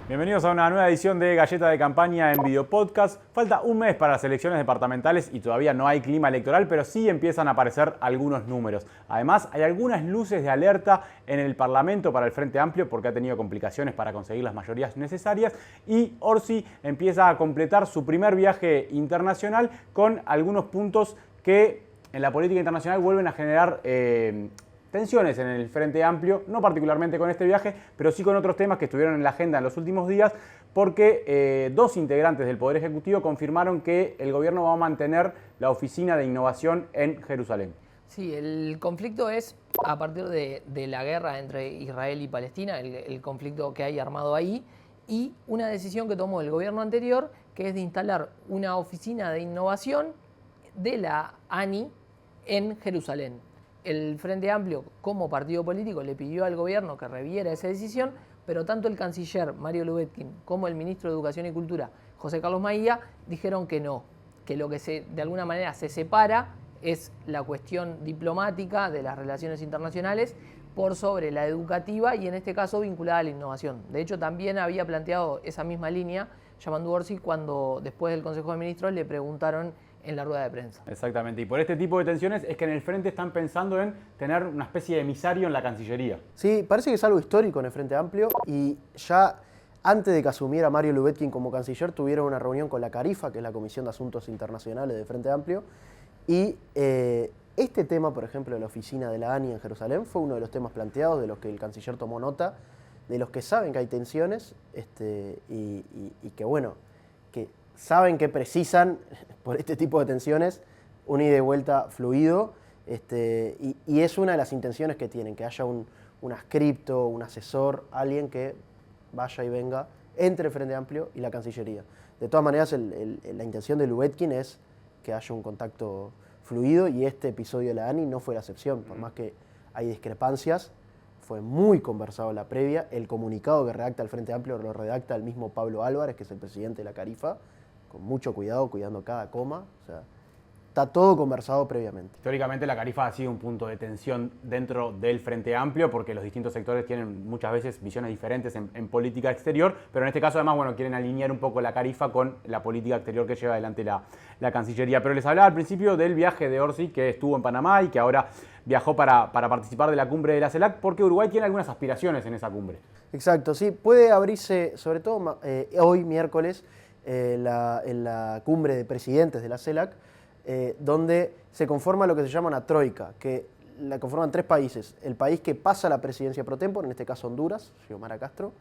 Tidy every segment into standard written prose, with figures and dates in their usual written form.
Bienvenidos a una nueva edición de Galleta de Campaña en Video Podcast. Falta un mes para las elecciones departamentales y todavía no hay clima electoral, pero sí empiezan a aparecer algunos números. Además, hay algunas luces de alerta en el Parlamento para el Frente Amplio porque ha tenido complicaciones para conseguir las mayorías necesarias y Orsi empieza a completar su primer viaje internacional con algunos puntos que en la política internacional vuelven a generar tensiones en el Frente Amplio, no particularmente con este viaje, pero sí con otros temas que estuvieron en la agenda en los últimos días, porque dos integrantes del Poder Ejecutivo confirmaron que el gobierno va a mantener la Oficina de Innovación en Jerusalén. Sí, el conflicto es a partir de la guerra entre Israel y Palestina, el conflicto que hay armado ahí, y una decisión que tomó el gobierno anterior, que es de instalar una oficina de innovación de la ANI en Jerusalén. El Frente Amplio, como partido político, le pidió al gobierno que reviera esa decisión, pero tanto el canciller Mario Lubetkin como el ministro de Educación y Cultura, José Carlos Maía, dijeron que no, que lo que de alguna manera se separa es la cuestión diplomática de las relaciones internacionales por sobre la educativa y en este caso vinculada a la innovación. De hecho, también había planteado esa misma línea Yamandu Orsi cuando después del Consejo de Ministros le preguntaron en la rueda de prensa. Exactamente, y por este tipo de tensiones es que en el Frente están pensando en tener una especie de emisario en la Cancillería. Sí, parece que es algo histórico en el Frente Amplio y ya antes de que asumiera Mario Lubetkin como canciller tuvieron una reunión con la CARIFA, que es la Comisión de Asuntos Internacionales del Frente Amplio, y este tema, por ejemplo, de la oficina de la ANI en Jerusalén fue uno de los temas planteados, de los que el canciller tomó nota, de los que saben que hay tensiones y que, bueno, que saben que precisan, por este tipo de tensiones, un ida y vuelta fluido, y es una de las intenciones que tienen, que haya un adscripto, un asesor, alguien que vaya y venga entre el Frente Amplio y la Cancillería. De todas maneras, la intención de Lubetkin es que haya un contacto fluido y este episodio de la ANI no fue la excepción, por más que hay discrepancias. Fue muy conversado en la previa. El comunicado que redacta el Frente Amplio lo redacta el mismo Pablo Álvarez, que es el presidente de la CARIFA, con mucho cuidado, cuidando cada coma. O sea, está todo conversado previamente. Históricamente la CARIFA ha sido un punto de tensión dentro del Frente Amplio porque los distintos sectores tienen muchas veces visiones diferentes en política exterior, pero en este caso además bueno, quieren alinear un poco la CARIFA con la política exterior que lleva adelante la Cancillería. Pero les hablaba al principio del viaje de Orsi que estuvo en Panamá y que ahora viajó para participar de la cumbre de la CELAC porque Uruguay tiene algunas aspiraciones en esa cumbre. Exacto, sí, puede abrirse sobre todo hoy miércoles en la cumbre de presidentes de la CELAC, donde se conforma lo que se llama una troika, que la conforman tres países. El país que pasa la presidencia pro tempore, en este caso Honduras, Xiomara Castro,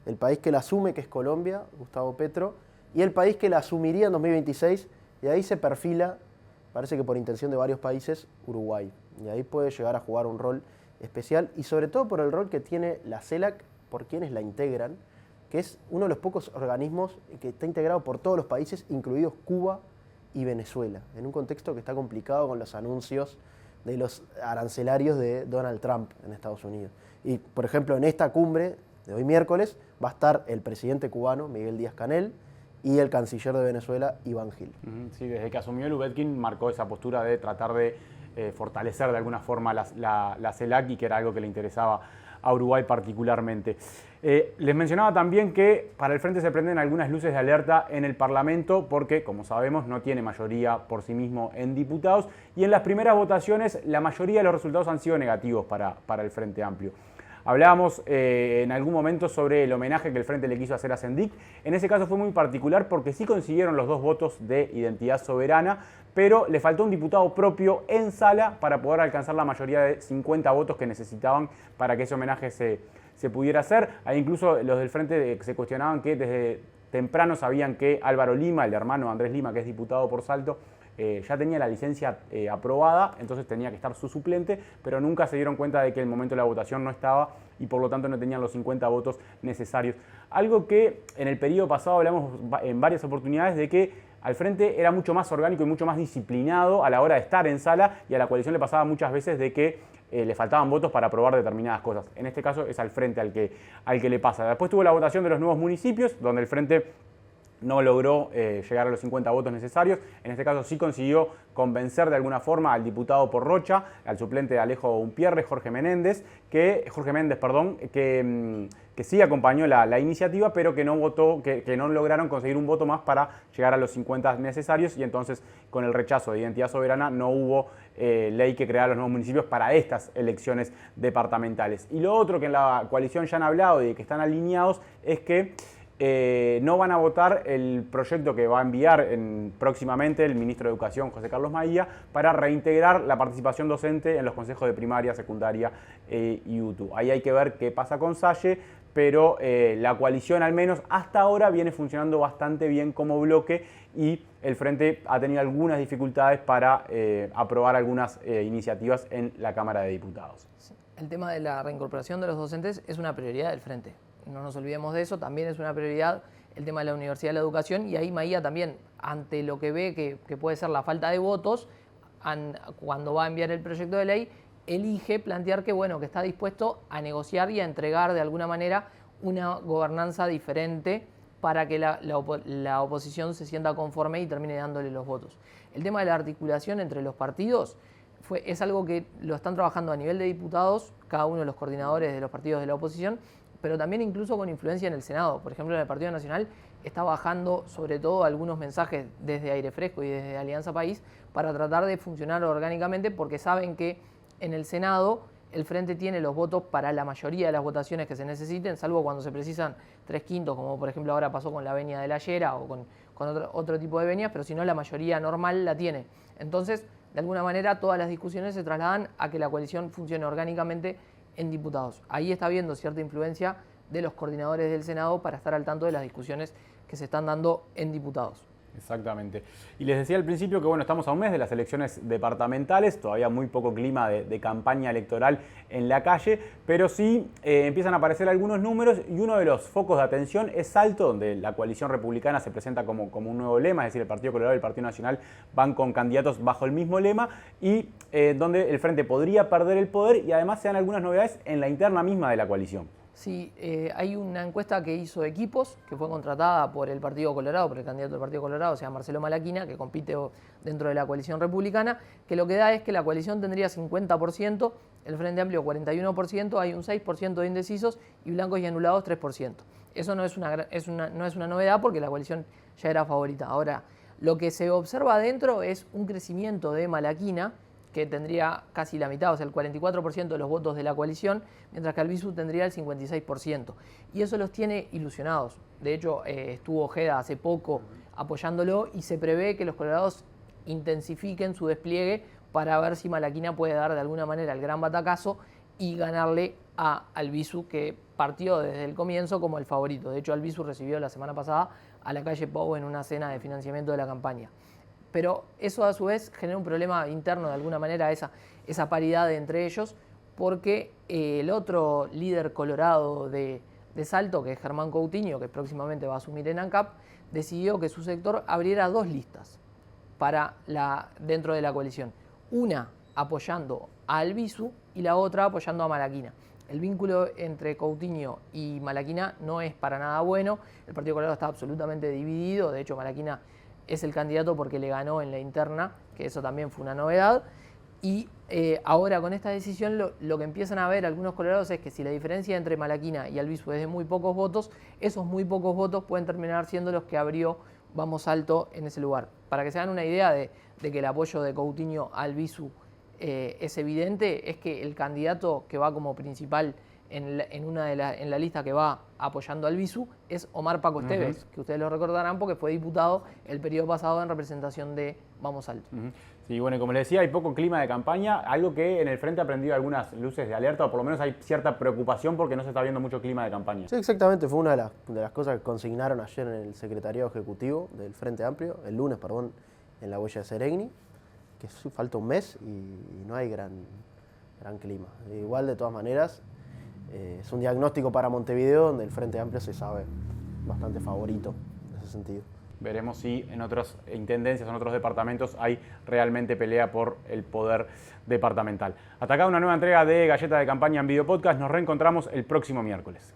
el país que la asume, que es Colombia, Gustavo Petro, y el país que la asumiría en 2026, y ahí se perfila, parece que por intención de varios países, Uruguay. Y ahí puede llegar a jugar un rol especial, y sobre todo por el rol que tiene la CELAC, por quienes la integran, que es uno de los pocos organismos que está integrado por todos los países, incluidos Cuba y Venezuela, en un contexto que está complicado con los anuncios de los arancelarios de Donald Trump en Estados Unidos. Y, por ejemplo, en esta cumbre de hoy miércoles va a estar el presidente cubano, Miguel Díaz-Canel, y el canciller de Venezuela, Iván Gil. Sí, desde que asumió Lubetkin marcó esa postura de tratar de fortalecer de alguna forma la CELAC y que era algo que le interesaba a Uruguay particularmente. Les mencionaba también que para el Frente se prenden algunas luces de alerta en el Parlamento porque, como sabemos, no tiene mayoría por sí mismo en diputados y en las primeras votaciones la mayoría de los resultados han sido negativos para el Frente Amplio. Hablábamos en algún momento sobre el homenaje que el Frente le quiso hacer a Sendik. En ese caso fue muy particular porque sí consiguieron los 2 votos de identidad soberana, pero le faltó un diputado propio en sala para poder alcanzar la mayoría de 50 votos que necesitaban para que ese homenaje se pudiera hacer. Hay incluso los del Frente que se cuestionaban que desde temprano sabían que Álvaro Lima, el hermano de Andrés Lima, que es diputado por Salto, ya tenía la licencia aprobada, entonces tenía que estar su suplente, pero nunca se dieron cuenta de que el momento de la votación no estaba y por lo tanto no tenían los 50 votos necesarios. Algo que en el periodo pasado hablamos en varias oportunidades de que al Frente era mucho más orgánico y mucho más disciplinado a la hora de estar en sala y a la coalición le pasaba muchas veces de que le faltaban votos para aprobar determinadas cosas. En este caso es al Frente al que le pasa. Después tuvo la votación de los nuevos municipios, donde el Frente no logró llegar a los 50 votos necesarios. En este caso sí consiguió convencer de alguna forma al diputado Porrocha, al suplente de Alejo Umpierre, Jorge Méndez, que sí acompañó la iniciativa, pero que no votó, que no lograron conseguir un voto más para llegar a los 50 necesarios, y entonces con el rechazo de Identidad Soberana no hubo ley que creara los nuevos municipios para estas elecciones departamentales. Y lo otro que en la coalición ya han hablado y que están alineados es que no van a votar el proyecto que va a enviar próximamente el ministro de Educación, José Carlos Maía, para reintegrar la participación docente en los consejos de primaria, secundaria y UTU. Ahí hay que ver qué pasa con Salle, pero la coalición al menos hasta ahora viene funcionando bastante bien como bloque y el Frente ha tenido algunas dificultades para aprobar algunas iniciativas en la Cámara de Diputados. El tema de la reincorporación de los docentes es una prioridad del Frente. No nos olvidemos de eso, también es una prioridad el tema de la Universidad de la Educación, y ahí Maía también, ante lo que ve que puede ser la falta de votos, cuando va a enviar el proyecto de ley, elige plantear que está dispuesto a negociar y a entregar de alguna manera una gobernanza diferente para que la oposición se sienta conforme y termine dándole los votos. El tema de la articulación entre los partidos es algo que lo están trabajando a nivel de diputados, cada uno de los coordinadores de los partidos de la oposición, pero también incluso con influencia en el Senado. Por ejemplo, en el Partido Nacional está bajando sobre todo algunos mensajes desde Aire Fresco y desde Alianza País para tratar de funcionar orgánicamente, porque saben que en el Senado el Frente tiene los votos para la mayoría de las votaciones que se necesiten, salvo cuando se precisan 3/5, como por ejemplo ahora pasó con la venia de la Llera o con otro tipo de venias, pero si no la mayoría normal la tiene. Entonces, de alguna manera, todas las discusiones se trasladan a que la coalición funcione orgánicamente en diputados. Ahí está habiendo cierta influencia de los coordinadores del Senado para estar al tanto de las discusiones que se están dando en diputados. Exactamente. Y les decía al principio que estamos a un mes de las elecciones departamentales, todavía muy poco clima de campaña electoral en la calle, pero sí empiezan a aparecer algunos números, y uno de los focos de atención es Salto, donde la coalición republicana se presenta como un nuevo lema, es decir, el Partido Colorado y el Partido Nacional van con candidatos bajo el mismo lema, y donde el Frente podría perder el poder, y además se dan algunas novedades en la interna misma de la coalición. Sí, hay una encuesta que hizo Equipos, que fue contratada por el Partido Colorado, por el candidato del Partido Colorado, o sea, Marcelo Malaquina, que compite dentro de la coalición republicana, que lo que da es que la coalición tendría 50%, el Frente Amplio 41%, hay un 6% de indecisos y blancos y anulados 3%. Eso no es una novedad porque la coalición ya era favorita. Ahora, lo que se observa adentro es un crecimiento de Malaquina, que tendría casi la mitad, o sea, el 44% de los votos de la coalición, mientras que Albizu tendría el 56%. Y eso los tiene ilusionados. De hecho, estuvo Ojeda hace poco apoyándolo y se prevé que los colorados intensifiquen su despliegue para ver si Malaquina puede dar de alguna manera el gran batacazo y ganarle a Albizu, que partió desde el comienzo como el favorito. De hecho, Albizu recibió la semana pasada a la calle Pou en una cena de financiamiento de la campaña. Pero eso a su vez genera un problema interno de alguna manera, esa paridad entre ellos, porque el otro líder colorado de Salto, que es Germán Coutinho, que próximamente va a asumir en ANCAP, decidió que su sector abriera 2 listas dentro de la coalición. Una apoyando a Albizu y la otra apoyando a Malaquina. El vínculo entre Coutinho y Malaquina no es para nada bueno. El Partido Colorado está absolutamente dividido. De hecho, Malaquina es el candidato porque le ganó en la interna, que eso también fue una novedad. Y ahora con esta decisión lo que empiezan a ver algunos colorados es que si la diferencia entre Malaquina y Albizu es de muy pocos votos, esos muy pocos votos pueden terminar siendo los que abrió Vamos Salto en ese lugar. Para que se hagan una idea de que el apoyo de Coutinho a Albizu es evidente, es que el candidato que va como principal en la lista que va apoyando a Albizu es Omar Paco Esteves, que ustedes lo recordarán porque fue diputado el periodo pasado en representación de Vamos Salto. Sí, bueno, y como les decía, hay poco clima de campaña, algo que en el Frente ha prendido algunas luces de alerta, o por lo menos hay cierta preocupación porque no se está viendo mucho clima de campaña. Sí, exactamente, fue una de las cosas que consignaron ayer en el Secretariado Ejecutivo del Frente Amplio, el lunes, en la huella de Seregni, que falta un mes y no hay gran clima. Igual, de todas maneras, es un diagnóstico para Montevideo donde el Frente Amplio se sabe bastante favorito en ese sentido. Veremos si en otras intendencias, en otros departamentos, hay realmente pelea por el poder departamental. Hasta acá una nueva entrega de Galleta de Campaña en Video Podcast. Nos reencontramos el próximo miércoles.